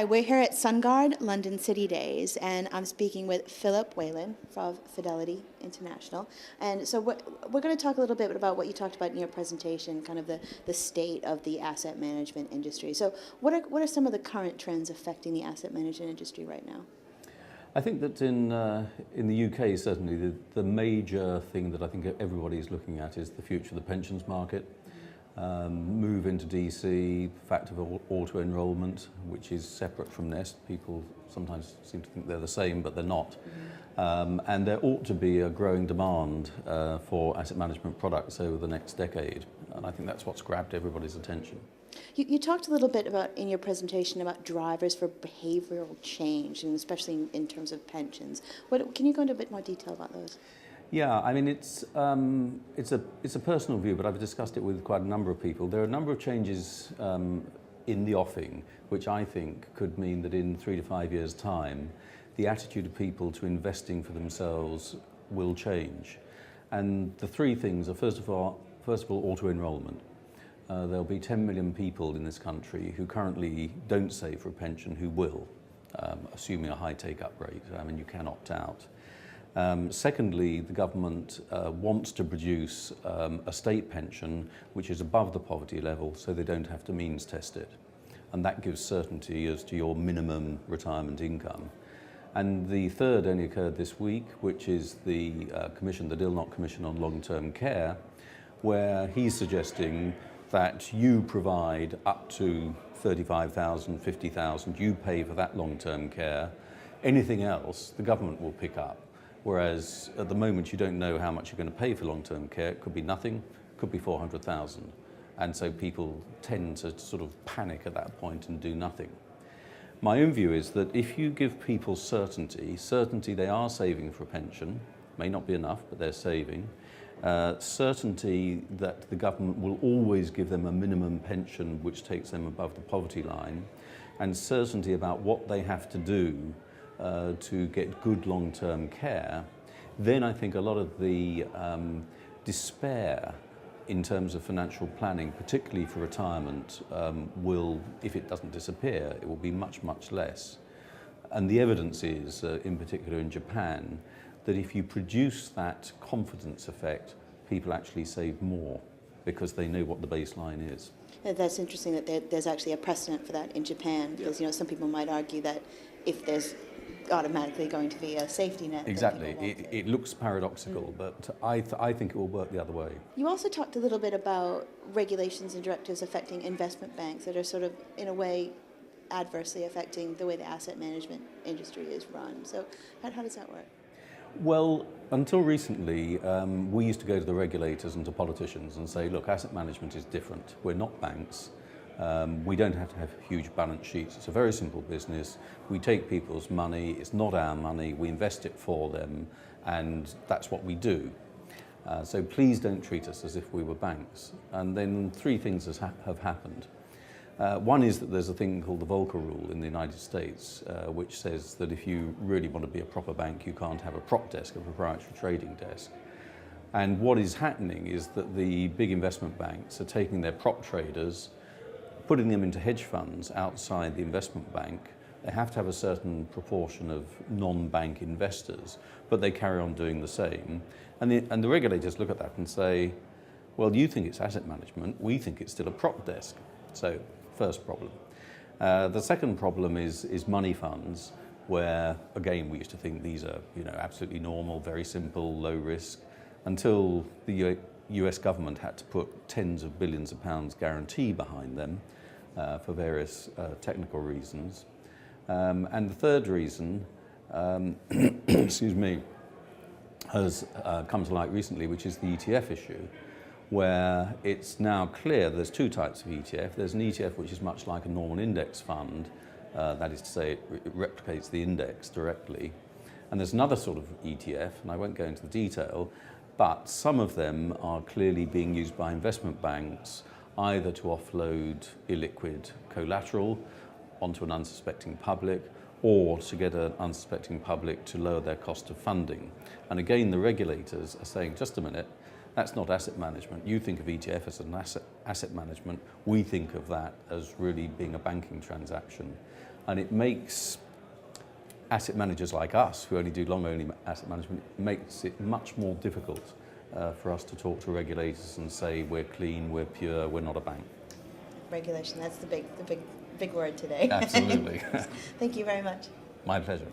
we're here at SunGard London City Days, and I'm speaking with Philip Warland from Fidelity International. And so we're going to talk a little bit about what you talked about in your presentation, kind of the state of the asset management industry. So what are some of the current trends affecting the asset management industry right now? I think that in the UK, certainly, the major thing that I think everybody's looking at is the future of the pensions market. Move into DC, fact of auto-enrolment, which is separate from Nest. People sometimes seem to think they're the same, but they're not. And there ought to be a growing demand for asset management products over the next decade. And I think that's what's grabbed everybody's attention. You talked a little bit about, in your presentation, about drivers for behavioral change, and especially in terms of pensions. Can you go into a bit more detail about those? Yeah, I mean, it's a personal view, but I've discussed it with quite a number of people. There are a number of changes in the offing, which I think could mean that in 3 to 5 years' time, the attitude of people to investing for themselves will change. And the three things are, first of all, auto-enrolment. There'll be 10 million people in this country who currently don't save for a pension who will, assuming a high take-up rate. I mean, you can opt out. Secondly, the government wants to produce a state pension which is above the poverty level, so they don't have to means test it. And that gives certainty as to your minimum retirement income. And the third only occurred this week, which is the Dilnot Commission on Long-Term Care, where he's suggesting that you provide up to 35,000, 50,000, you pay for that long-term care. Anything else, the government will pick up. Whereas at the moment you don't know how much you're going to pay for long-term care. It could be nothing, could be 400,000. And so people tend to sort of panic at that point and do nothing. My own view is that if you give people certainty they are saving for a pension, may not be enough, but they're saving, certainty that the government will always give them a minimum pension which takes them above the poverty line, and certainty about what they have to do to get good long-term care, then I think a lot of the despair in terms of financial planning, particularly for retirement, will, if it doesn't disappear, it will be much, much less. And the evidence is, in particular in Japan, that if you produce that confidence effect, people actually save more because they know what the baseline is. That's interesting that there's actually a precedent for that in Japan, because some people might argue that if there's automatically going to be a safety net. Exactly. It looks paradoxical, but I think it will work the other way. You also talked a little bit about regulations and directives affecting investment banks that are sort of, in a way, adversely affecting the way the asset management industry is run. So how does that work? Well, until recently, we used to go to the regulators and to politicians and say, look, asset management is different. We're not banks. We don't have to have huge balance sheets. It's a very simple business. We take people's money. It's not our money. We invest it for them, and that's what we do. So please don't treat us as if we were banks. And then three things have happened. One is that there's a thing called the Volcker Rule in the United States, which says that if you really want to be a proper bank, you can't have a prop desk, a proprietary trading desk. And what is happening is that the big investment banks are taking their prop traders, putting them into hedge funds outside the investment bank. They have to have a certain proportion of non-bank investors, but they carry on doing the same. And the regulators look at that and say, well, you think it's asset management, we think it's still a prop desk. So, first problem. The second problem is money funds, where, again, we used to think these are absolutely normal, very simple, low risk, until the US government had to put tens of billions of pounds guarantee behind them for various technical reasons. And the third reason, excuse me, has come to light recently, which is the ETF issue, where it's now clear there's two types of ETF. There's an ETF which is much like a normal index fund, that is to say it replicates the index directly. And there's another sort of ETF, and I won't go into the detail, but some of them are clearly being used by investment banks either to offload illiquid collateral onto an unsuspecting public, or to get an unsuspecting public to lower their cost of funding. And again, the regulators are saying, just a minute, That's not asset management. You think of ETF as an asset management. We think of that as really being a banking transaction. And it makes asset managers like us, who only do long-only asset management, makes it much more difficult for us to talk to regulators and say we're clean, we're pure, we're not a bank. Regulation, that's the big word today. Absolutely. Thank you very much. My pleasure.